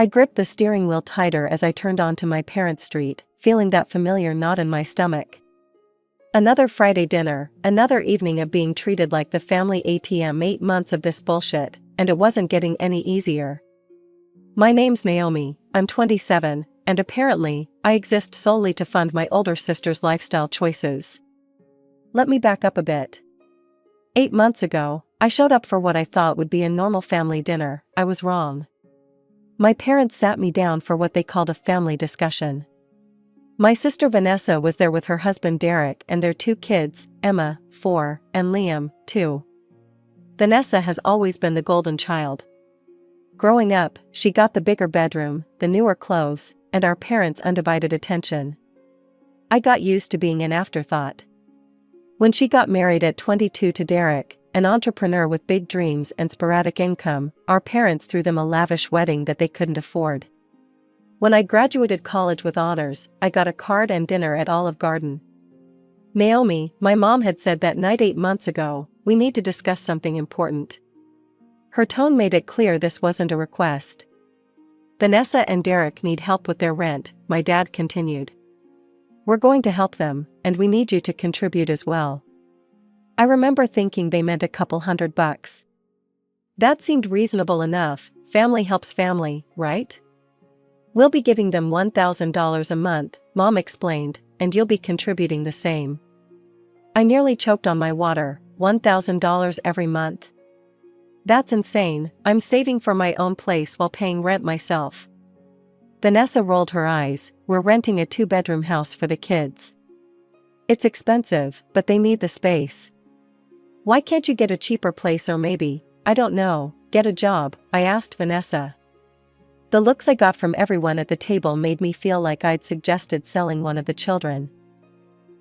I gripped the steering wheel tighter as I turned onto my parents' street, feeling that familiar knot in my stomach. Another Friday dinner, another evening of being treated like the family ATM. 8 months of this bullshit, and it wasn't getting any easier. My name's Naomi, I'm 27, and apparently, I exist solely to fund my older sister's lifestyle choices. Let me back up a bit. 8 months ago, I showed up for what I thought would be a normal family dinner. I was wrong. My parents sat me down for what they called a family discussion. My sister Vanessa was there with her husband Derek and their 2 kids, Emma, 4, and Liam, 2. Vanessa has always been the golden child. Growing up, she got the bigger bedroom, the newer clothes, and our parents' undivided attention. I got used to being an afterthought. When she got married at 22 to Derek, an entrepreneur with big dreams and sporadic income, our parents threw them a lavish wedding that they couldn't afford. When I graduated college with honors, I got a card and dinner at Olive Garden. Naomi, my mom had said that night 8 months ago, we need to discuss something important. Her tone made it clear this wasn't a request. Vanessa and Derek need help with their rent, my dad continued. We're going to help them, and we need you to contribute as well. I remember thinking they meant a couple $100. That seemed reasonable enough. Family helps family, right? We'll be giving them $1,000 a month, Mom explained, and you'll be contributing the same. I nearly choked on my water. $1,000 every month? That's insane. I'm saving for my own place while paying rent myself. Vanessa rolled her eyes. We're renting a 2-bedroom house for the kids. It's expensive, but they need the space. Why can't you get a cheaper place or maybe, I don't know, get a job? I asked Vanessa. The looks I got from everyone at the table made me feel like I'd suggested selling one of the children.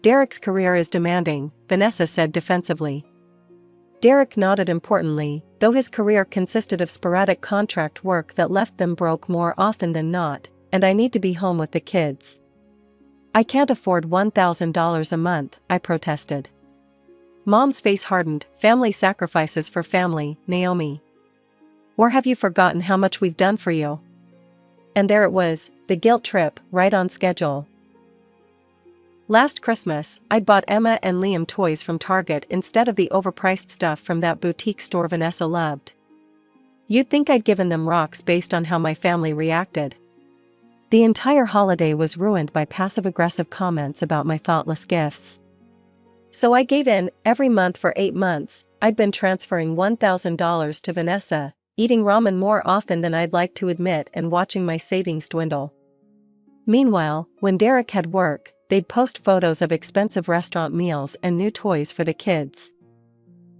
Derek's career is demanding, Vanessa said defensively. Derek nodded importantly, though his career consisted of sporadic contract work that left them broke more often than not, and I need to be home with the kids. I can't afford $1,000 a month, I protested. Mom's face hardened. Family sacrifices for family, Naomi. Or have you forgotten how much we've done for you? And there it was, the guilt trip, right on schedule. Last Christmas, I'd bought Emma and Liam toys from Target instead of the overpriced stuff from that boutique store Vanessa loved. You'd think I'd given them rocks based on how my family reacted. The entire holiday was ruined by passive-aggressive comments about my thoughtless gifts. So I gave in. Every month for 8 months, I'd been transferring $1,000 to Vanessa, eating ramen more often than I'd like to admit and watching my savings dwindle. Meanwhile, when Derek had work, they'd post photos of expensive restaurant meals and new toys for the kids.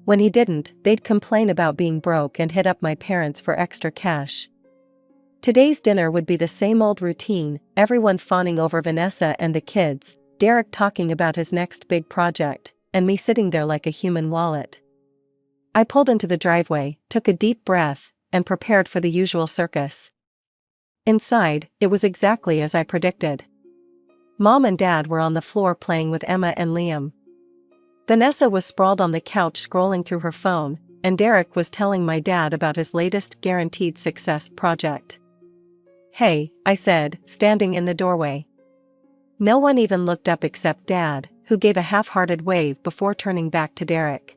When he didn't, they'd complain about being broke and hit up my parents for extra cash. Today's dinner would be the same old routine, everyone fawning over Vanessa and the kids, Derek talking about his next big project, and me sitting there like a human wallet. I pulled into the driveway, took a deep breath, and prepared for the usual circus. Inside, it was exactly as I predicted. Mom and Dad were on the floor playing with Emma and Liam. Vanessa was sprawled on the couch scrolling through her phone, and Derek was telling my dad about his latest guaranteed success project. Hey, I said, standing in the doorway. No one even looked up except Dad, who gave a half-hearted wave before turning back to Derek.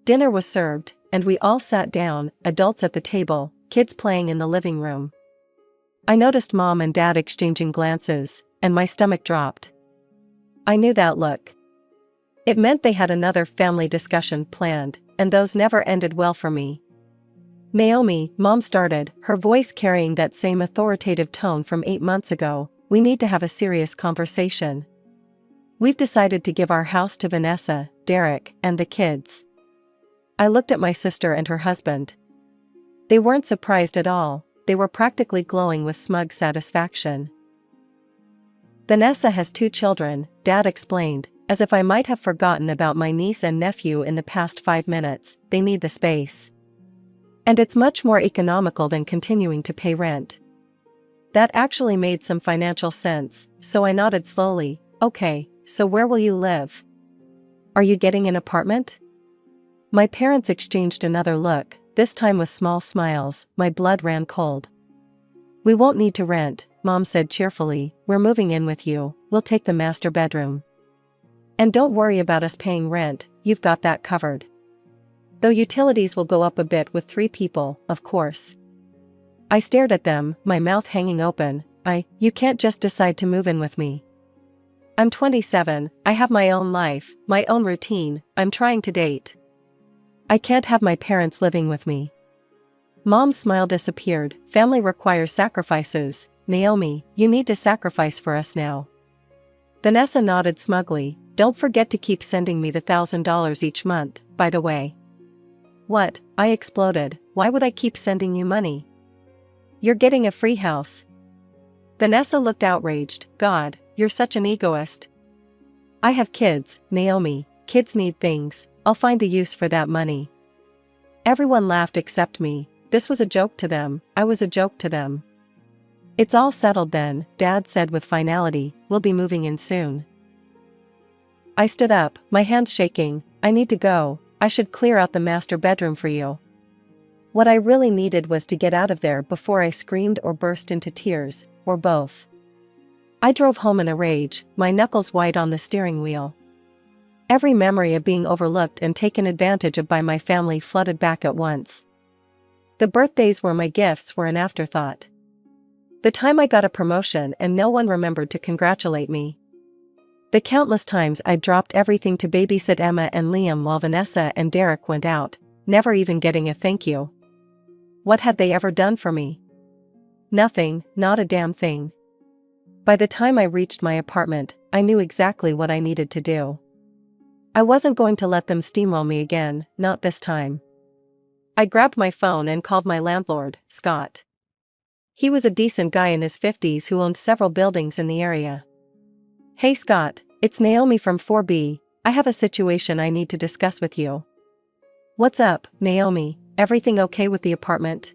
Dinner was served, and we all sat down, adults at the table, kids playing in the living room. I noticed Mom and Dad exchanging glances, and my stomach dropped. I knew that look. It meant they had another family discussion planned, and those never ended well for me. Naomi, Mom started, her voice carrying that same authoritative tone from 8 months ago. We need to have a serious conversation. We've decided to give our house to Vanessa, Derek, and the kids. I looked at my sister and her husband. They weren't surprised at all, they were practically glowing with smug satisfaction. Vanessa has 2 children, Dad explained, as if I might have forgotten about my niece and nephew in the past 5 minutes. They need the space. And it's much more economical than continuing to pay rent. That actually made some financial sense, so I nodded slowly. Okay, so where will you live? Are you getting an apartment? My parents exchanged another look, this time with small smiles. My blood ran cold. We won't need to rent, Mom said cheerfully. We're moving in with you, we'll take the master bedroom. And don't worry about us paying rent, you've got that covered. Though utilities will go up a bit with 3 people, of course. I stared at them, my mouth hanging open. You can't just decide to move in with me. I'm 27, I have my own life, my own routine, I'm trying to date. I can't have my parents living with me. Mom's smile disappeared. Family requires sacrifices. Naomi, you need to sacrifice for us now. Vanessa nodded smugly. Don't forget to keep sending me the $1,000 each month, by the way. What? I exploded. Why would I keep sending you money? You're getting a free house. Vanessa looked outraged. God, you're such an egoist. I have kids, Naomi. Kids need things. I'll find a use for that money. Everyone laughed except me. This was a joke to them. I was a joke to them. It's all settled then, Dad said with finality. We'll be moving in soon. I stood up, my hands shaking. I need to go. I should clear out the master bedroom for you. What I really needed was to get out of there before I screamed or burst into tears, or both. I drove home in a rage, my knuckles white on the steering wheel. Every memory of being overlooked and taken advantage of by my family flooded back at once. The birthdays where my gifts were an afterthought. The time I got a promotion and no one remembered to congratulate me. The countless times I dropped everything to babysit Emma and Liam while Vanessa and Derek went out, never even getting a thank you. What had they ever done for me? Nothing, not a damn thing. By the time I reached my apartment, I knew exactly what I needed to do. I wasn't going to let them steamroll me again, not this time. I grabbed my phone and called my landlord, Scott. He was a decent guy in his 50s who owned several buildings in the area. Hey Scott, it's Naomi from 4B, I have a situation I need to discuss with you. What's up, Naomi, everything okay with the apartment?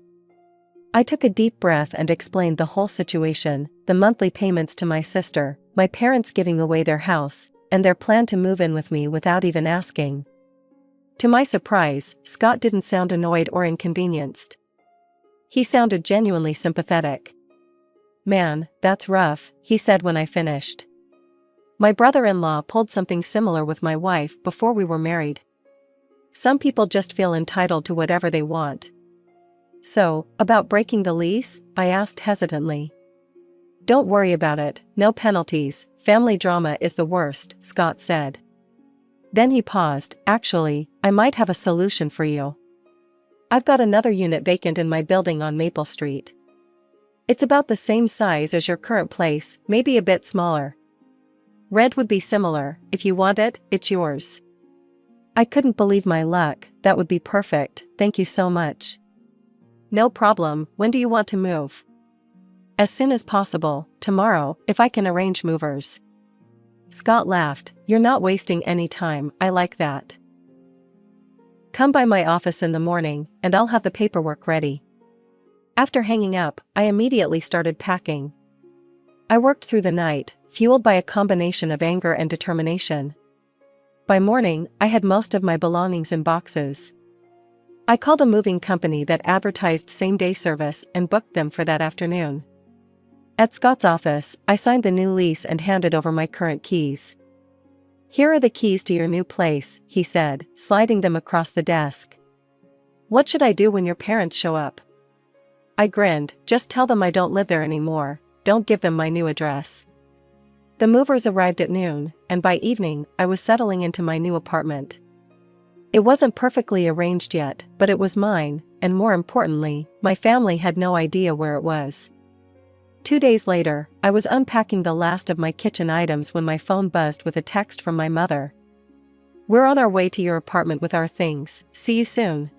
I took a deep breath and explained the whole situation, the monthly payments to my sister, my parents giving away their house, and their plan to move in with me without even asking. To my surprise, Scott didn't sound annoyed or inconvenienced. He sounded genuinely sympathetic. Man, that's rough, he said when I finished. My brother-in-law pulled something similar with my wife before we were married. Some people just feel entitled to whatever they want. So, about breaking the lease? I asked hesitantly. Don't worry about it, no penalties, family drama is the worst, Scott said. Then he paused. Actually, I might have a solution for you. I've got another unit vacant in my building on Maple Street. It's about the same size as your current place, maybe a bit smaller. Rent would be similar. If you want it, it's yours. I couldn't believe my luck. That would be perfect, thank you so much. No problem, when do you want to move? As soon as possible, tomorrow, if I can arrange movers. Scott laughed. You're not wasting any time, I like that. Come by my office in the morning, and I'll have the paperwork ready. After hanging up, I immediately started packing. I worked through the night, fueled by a combination of anger and determination. By morning, I had most of my belongings in boxes. I called a moving company that advertised same-day service and booked them for that afternoon. At Scott's office, I signed the new lease and handed over my current keys. Here are the keys to your new place, he said, sliding them across the desk. What should I do when your parents show up? I grinned. Just tell them I don't live there anymore, don't give them my new address. The movers arrived at noon, and by evening, I was settling into my new apartment. It wasn't perfectly arranged yet, but it was mine, and more importantly, my family had no idea where it was. 2 days later, I was unpacking the last of my kitchen items when my phone buzzed with a text from my mother. We're on our way to your apartment with our things, see you soon.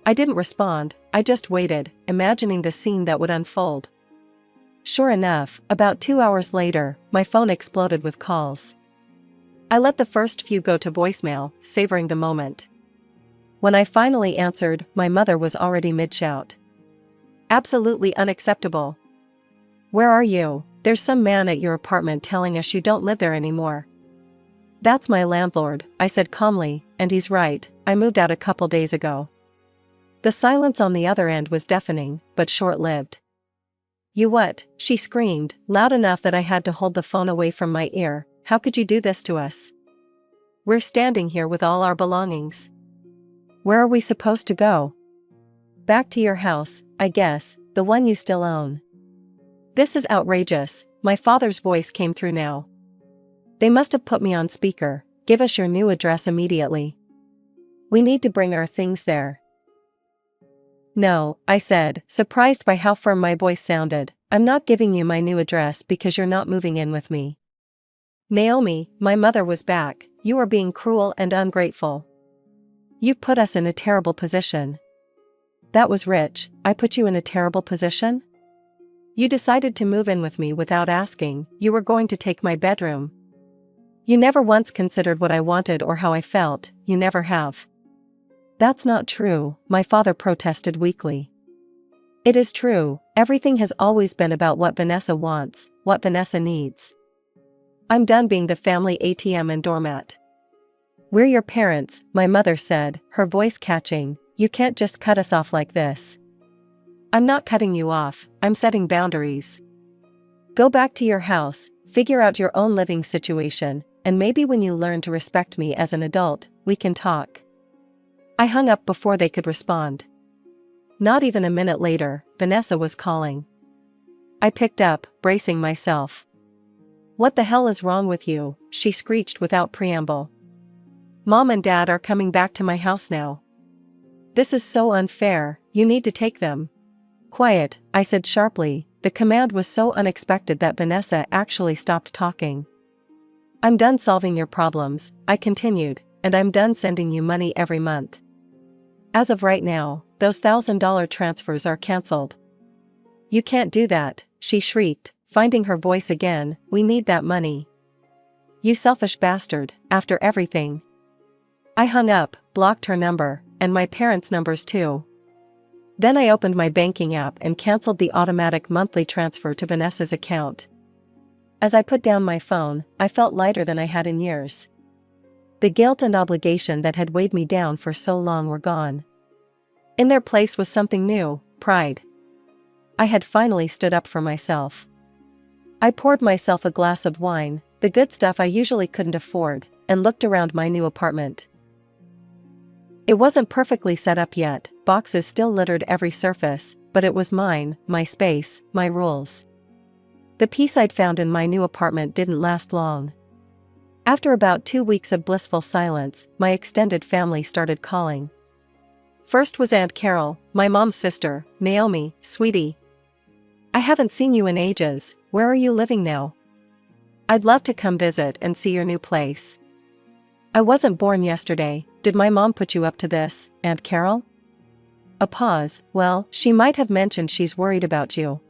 I didn't respond, I just waited, imagining the scene that would unfold. Sure enough, about 2 hours later, my phone exploded with calls. I let the first few go to voicemail, savoring the moment. When I finally answered, my mother was already mid-shout. Absolutely unacceptable. Where are you? There's some man at your apartment telling us you don't live there anymore. That's my landlord, I said calmly, and he's right, I moved out a couple days ago. The silence on the other end was deafening, but short-lived. You what? She screamed, loud enough that I had to hold the phone away from my ear. How could you do this to us? We're standing here with all our belongings. Where are we supposed to go? Back to your house, I guess, the one you still own. This is outrageous, my father's voice came through now. They must have put me on speaker. Give us your new address immediately. We need to bring our things there. No, I said, surprised by how firm my voice sounded. I'm not giving you my new address because you're not moving in with me. Naomi, my mother was back. You are being cruel and ungrateful. You put us in a terrible position. That was rich. I put you in a terrible position? You decided to move in with me without asking. You were going to take my bedroom. You never once considered what I wanted or how I felt. You never have. That's not true, my father protested weakly. It is true. Everything has always been about what Vanessa wants, what Vanessa needs. I'm done being the family ATM and doormat. We're your parents, my mother said, her voice catching. You can't just cut us off like this. I'm not cutting you off, I'm setting boundaries. Go back to your house, figure out your own living situation, and maybe when you learn to respect me as an adult, we can talk. I hung up before they could respond. Not even a minute later, Vanessa was calling. I picked up, bracing myself. What the hell is wrong with you? She screeched without preamble. Mom and Dad are coming back to my house now. This is so unfair, you need to take them. Quiet, I said sharply. The command was so unexpected that Vanessa actually stopped talking. I'm done solving your problems, I continued, and I'm done sending you money every month. As of right now, those $1,000 transfers are cancelled. You can't do that, she shrieked, finding her voice again. We need that money. You selfish bastard, after everything. I hung up, blocked her number, and my parents' numbers too. Then I opened my banking app and cancelled the automatic monthly transfer to Vanessa's account. As I put down my phone, I felt lighter than I had in years. The guilt and obligation that had weighed me down for so long were gone. In their place was something new, pride. I had finally stood up for myself. I poured myself a glass of wine, the good stuff I usually couldn't afford, and looked around my new apartment. It wasn't perfectly set up yet, boxes still littered every surface, but it was mine, my space, my rules. The peace I'd found in my new apartment didn't last long. After about 2 weeks of blissful silence, my extended family started calling. First was Aunt Carol, my mom's sister. Naomi, sweetie. I haven't seen you in ages, where are you living now? I'd love to come visit and see your new place. I wasn't born yesterday, did my mom put you up to this, Aunt Carol? A pause. Well, she might have mentioned she's worried about you.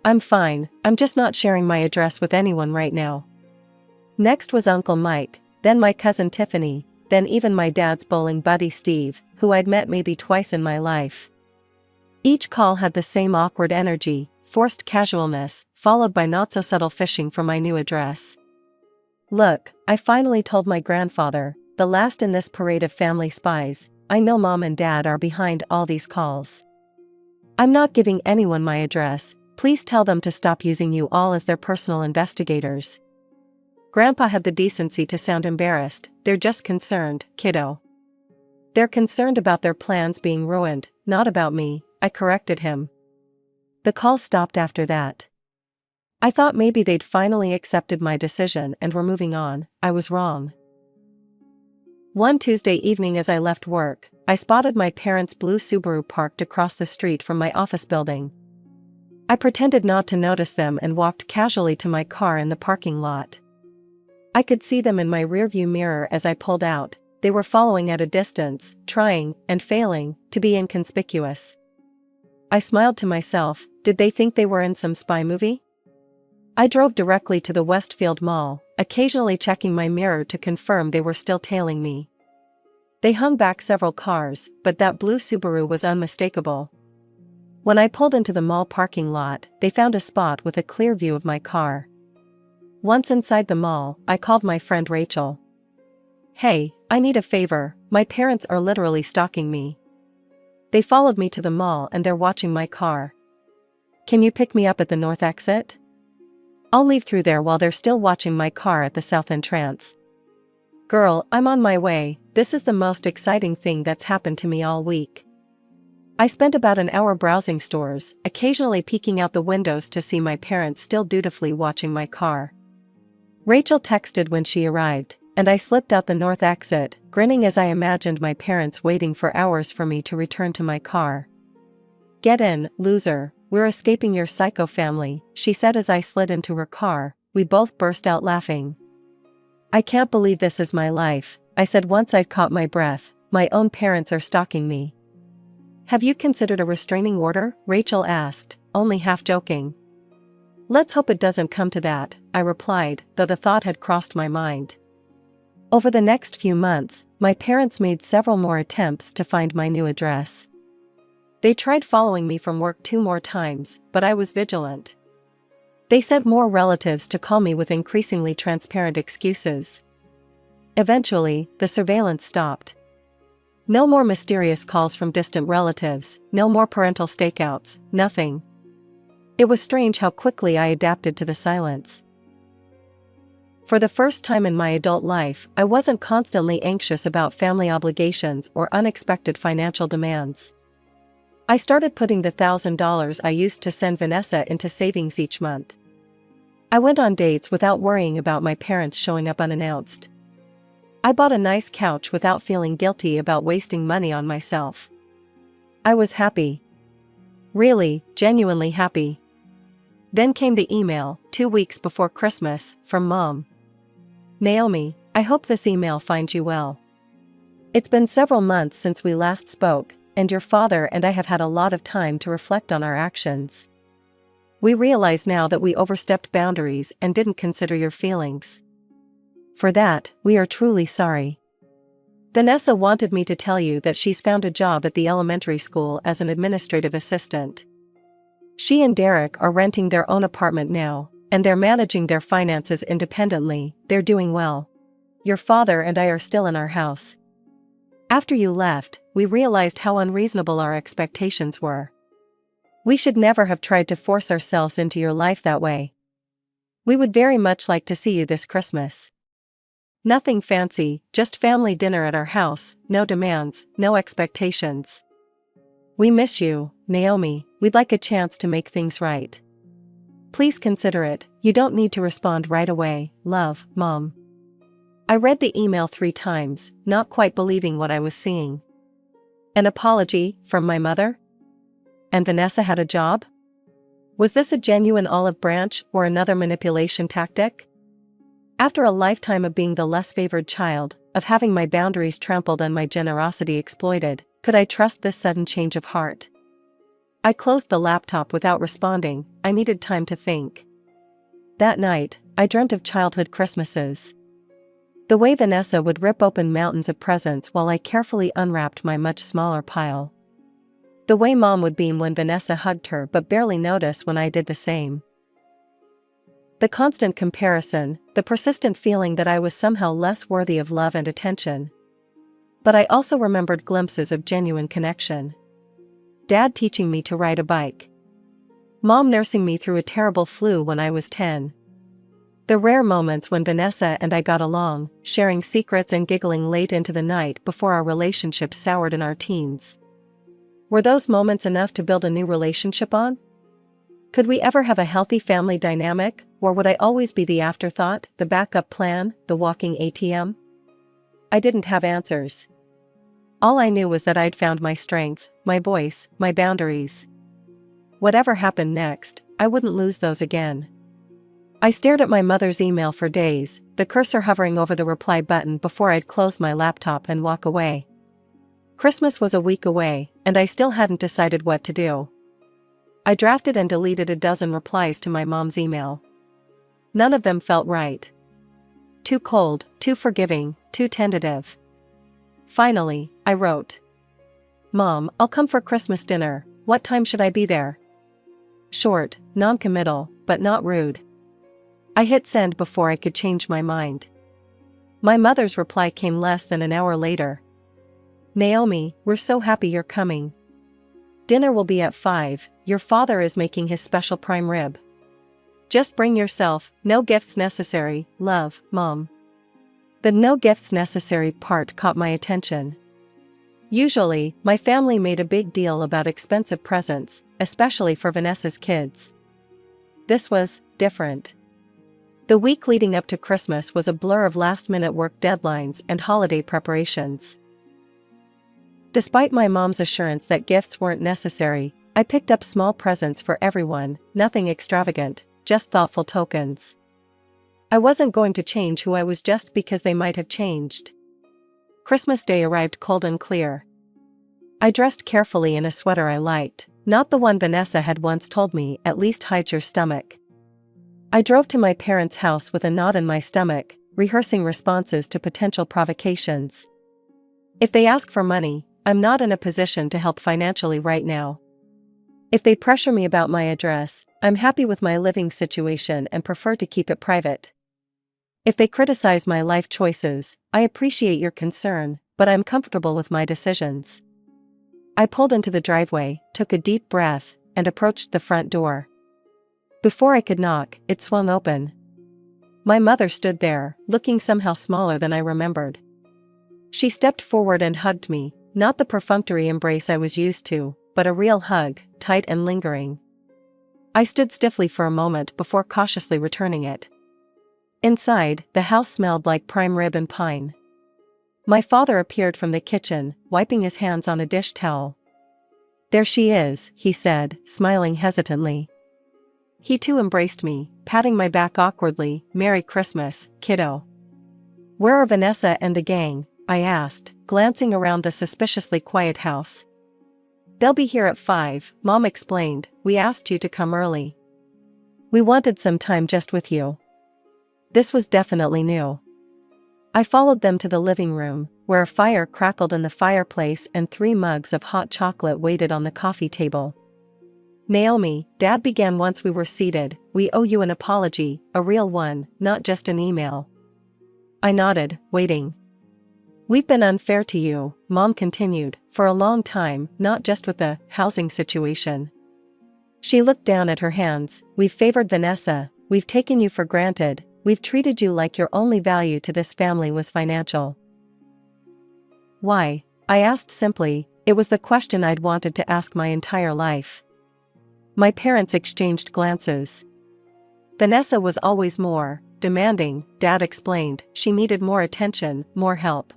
I'm fine, I'm just not sharing my address with anyone right now. Next was Uncle Mike, then my cousin Tiffany, then even my dad's bowling buddy Steve, who I'd met maybe twice in my life. Each call had the same awkward energy, forced casualness, followed by not-so-subtle fishing for my new address. Look, I finally told my grandfather, the last in this parade of family spies, I know Mom and Dad are behind all these calls. I'm not giving anyone my address, please tell them to stop using you all as their personal investigators. Grandpa had the decency to sound embarrassed. They're just concerned, kiddo. They're concerned about their plans being ruined, not about me, I corrected him. The call stopped after that. I thought maybe they'd finally accepted my decision and were moving on. I was wrong. One Tuesday evening as I left work, I spotted my parents' blue Subaru parked across the street from my office building. I pretended not to notice them and walked casually to my car in the parking lot. I could see them in my rearview mirror as I pulled out. They were following at a distance, trying, and failing, to be inconspicuous. I smiled to myself. Did they think they were in some spy movie? I drove directly to the Westfield Mall, occasionally checking my mirror to confirm they were still tailing me. They hung back several cars, but that blue Subaru was unmistakable. When I pulled into the mall parking lot, they found a spot with a clear view of my car. Once inside the mall, I called my friend Rachel. Hey, I need a favor, my parents are literally stalking me. They followed me to the mall and they're watching my car. Can you pick me up at the north exit? I'll leave through there while they're still watching my car at the south entrance. Girl, I'm on my way. This is the most exciting thing that's happened to me all week. I spent about an hour browsing stores, occasionally peeking out the windows to see my parents still dutifully watching my car. Rachel texted when she arrived, and I slipped out the north exit, grinning as I imagined my parents waiting for hours for me to return to my car. Get in, loser, we're escaping your psycho family, she said as I slid into her car. We both burst out laughing. I can't believe this is my life, I said once I'd caught my breath. My own parents are stalking me. Have you considered a restraining order? Rachel asked, only half joking. Let's hope it doesn't come to that, I replied, though the thought had crossed my mind. Over the next few months, my parents made several more attempts to find my new address. They tried following me from work 2 more times, but I was vigilant. They sent more relatives to call me with increasingly transparent excuses. Eventually, the surveillance stopped. No more mysterious calls from distant relatives, no more parental stakeouts, nothing. It was strange how quickly I adapted to the silence. For the first time in my adult life, I wasn't constantly anxious about family obligations or unexpected financial demands. I started putting the $1,000 I used to send Vanessa into savings each month. I went on dates without worrying about my parents showing up unannounced. I bought a nice couch without feeling guilty about wasting money on myself. I was happy. Really, genuinely happy. Then came the email, 2 weeks before Christmas, from Mom. Naomi, I hope this email finds you well. It's been several months since we last spoke, and your father and I have had a lot of time to reflect on our actions. We realize now that we overstepped boundaries and didn't consider your feelings. For that, we are truly sorry. Vanessa wanted me to tell you that she's found a job at the elementary school as an administrative assistant. She and Derek are renting their own apartment now, and they're managing their finances independently. They're doing well. Your father and I are still in our house. After you left, we realized how unreasonable our expectations were. We should never have tried to force ourselves into your life that way. We would very much like to see you this Christmas. Nothing fancy, just family dinner at our house, no demands, no expectations. We miss you, Naomi. We'd like a chance to make things right. Please consider it. You don't need to respond right away. Love, Mom. I read the email 3 times, not quite believing what I was seeing. An apology from my mother? And Vanessa had a job? Was this a genuine olive branch or another manipulation tactic? After a lifetime of being the less favored child, of having my boundaries trampled and my generosity exploited, could I trust this sudden change of heart? I closed the laptop without responding. I needed time to think. That night, I dreamt of childhood Christmases. The way Vanessa would rip open mountains of presents while I carefully unwrapped my much smaller pile. The way Mom would beam when Vanessa hugged her but barely notice when I did the same. The constant comparison, the persistent feeling that I was somehow less worthy of love and attention. But I also remembered glimpses of genuine connection. Dad teaching me to ride a bike. Mom nursing me through a terrible flu when I was 10. The rare moments when Vanessa and I got along, sharing secrets and giggling late into the night before our relationship soured in our teens. Were those moments enough to build a new relationship on? Could we ever have a healthy family dynamic, or would I always be the afterthought, the backup plan, the walking ATM? I didn't have answers. All I knew was that I'd found my strength, my voice, my boundaries. Whatever happened next, I wouldn't lose those again. I stared at my mother's email for days, the cursor hovering over the reply button before I'd close my laptop and walk away. Christmas was a week away, and I still hadn't decided what to do. I drafted and deleted a dozen replies to my mom's email. None of them felt right. Too cold, too forgiving, too tentative. Finally, I wrote. Mom, I'll come for Christmas dinner. What time should I be there? Short, non-committal, but not rude. I hit send before I could change my mind. My mother's reply came less than an hour later. Naomi, we're so happy you're coming. Dinner will be at 5. your father is making his special prime rib. Just bring yourself, no gifts necessary, love, Mom." The "no gifts necessary" part caught my attention. Usually, my family made a big deal about expensive presents, especially for Vanessa's kids. This was different. The week leading up to Christmas was a blur of last-minute work deadlines and holiday preparations. Despite my mom's assurance that gifts weren't necessary, I picked up small presents for everyone, nothing extravagant, just thoughtful tokens. I wasn't going to change who I was just because they might have changed. Christmas Day arrived cold and clear. I dressed carefully in a sweater I liked, not the one Vanessa had once told me at least hides your stomach. I drove to my parents' house with a knot in my stomach, rehearsing responses to potential provocations. If they ask for money, I'm not in a position to help financially right now. If they pressure me about my address, I'm happy with my living situation and prefer to keep it private. If they criticize my life choices, I appreciate your concern, but I'm comfortable with my decisions. I pulled into the driveway, took a deep breath, and approached the front door. Before I could knock, it swung open. My mother stood there, looking somehow smaller than I remembered. She stepped forward and hugged me, not the perfunctory embrace I was used to, but a real hug, tight and lingering. I stood stiffly for a moment before cautiously returning it. Inside, the house smelled like prime rib and pine. My father appeared from the kitchen, wiping his hands on a dish towel. "There she is," he said, smiling hesitantly. He too embraced me, patting my back awkwardly. "Merry Christmas, kiddo." "Where are Vanessa and the gang?" I asked, glancing around the suspiciously quiet house. "They'll be here at 5, Mom explained. "We asked you to come early. We wanted some time just with you." This was definitely new. I followed them to the living room, where a fire crackled in the fireplace and 3 mugs of hot chocolate waited on the coffee table. "Naomi," Dad began once we were seated, "we owe you an apology, a real one, not just an email." I nodded, waiting. "We've been unfair to you," Mom continued, "for a long time, not just with the housing situation." She looked down at her hands. "We've favored Vanessa, we've taken you for granted, we've treated you like your only value to this family was financial." "Why?" I asked simply. It was the question I'd wanted to ask my entire life. My parents exchanged glances. "Vanessa was always more demanding," Dad explained. "She needed more attention, more help.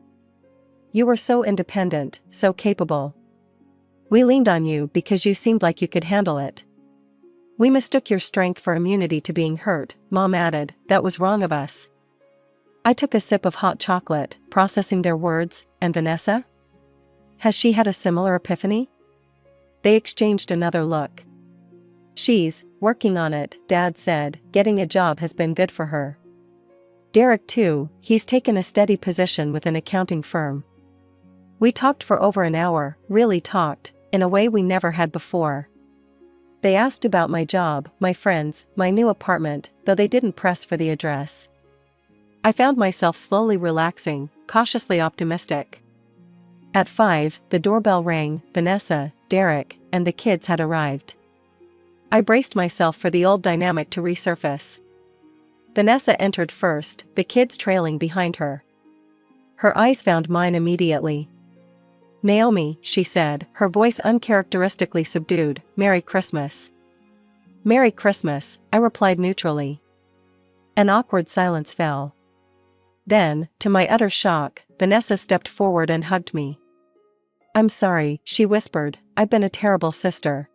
You were so independent, so capable. We leaned on you because you seemed like you could handle it. We mistook your strength for immunity to being hurt," Mom added. "That was wrong of us." I took a sip of hot chocolate, processing their words. "And Vanessa? Has she had a similar epiphany?" They exchanged another look. "She's working on it," Dad said. "Getting a job has been good for her. Derek too, he's taken a steady position with an accounting firm." We talked for over an hour, really talked, in a way we never had before. They asked about my job, my friends, my new apartment, though they didn't press for the address. I found myself slowly relaxing, cautiously optimistic. At 5, the doorbell rang. Vanessa, Derek, and the kids had arrived. I braced myself for the old dynamic to resurface. Vanessa entered first, the kids trailing behind her. Her eyes found mine immediately. "Naomi," she said, her voice uncharacteristically subdued. "Merry Christmas." "Merry Christmas," I replied neutrally. An awkward silence fell. Then, to my utter shock, Vanessa stepped forward and hugged me. "I'm sorry," she whispered, "I've been a terrible sister."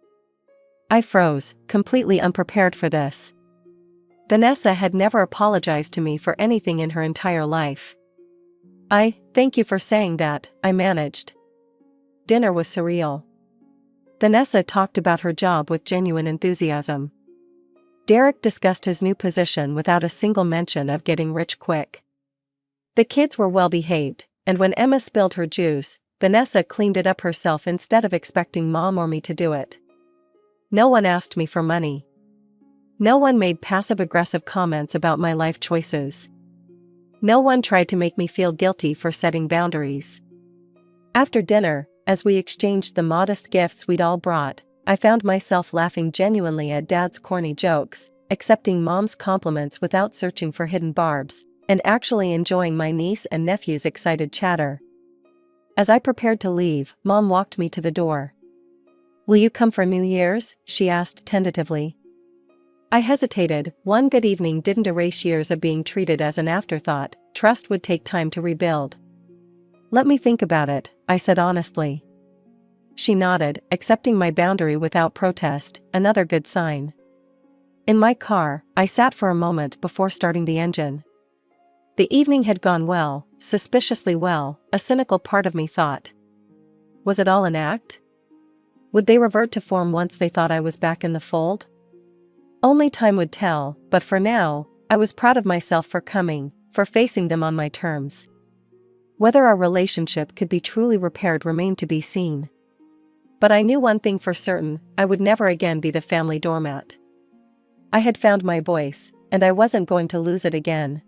I froze, completely unprepared for this. Vanessa had never apologized to me for anything in her entire life. "Thank you for saying that," I managed. Dinner was surreal. Vanessa talked about her job with genuine enthusiasm. Derek discussed his new position without a single mention of getting rich quick. The kids were well behaved, and when Emma spilled her juice, Vanessa cleaned it up herself instead of expecting Mom or me to do it. No one asked me for money. No one made passive-aggressive comments about my life choices. No one tried to make me feel guilty for setting boundaries. After dinner, as we exchanged the modest gifts we'd all brought, I found myself laughing genuinely at Dad's corny jokes, accepting Mom's compliments without searching for hidden barbs, and actually enjoying my niece and nephew's excited chatter. As I prepared to leave, Mom walked me to the door. "Will you come for New Year's?" she asked tentatively. I hesitated. One good evening didn't erase years of being treated as an afterthought. Trust would take time to rebuild. "Let me think about it," I said honestly. She nodded, accepting my boundary without protest, another good sign. In my car, I sat for a moment before starting the engine. The evening had gone well, suspiciously well, a cynical part of me thought. Was it all an act? Would they revert to form once they thought I was back in the fold? Only time would tell, but for now, I was proud of myself for coming, for facing them on my terms. Whether our relationship could be truly repaired remained to be seen. But I knew one thing for certain: I would never again be the family doormat. I had found my voice, and I wasn't going to lose it again.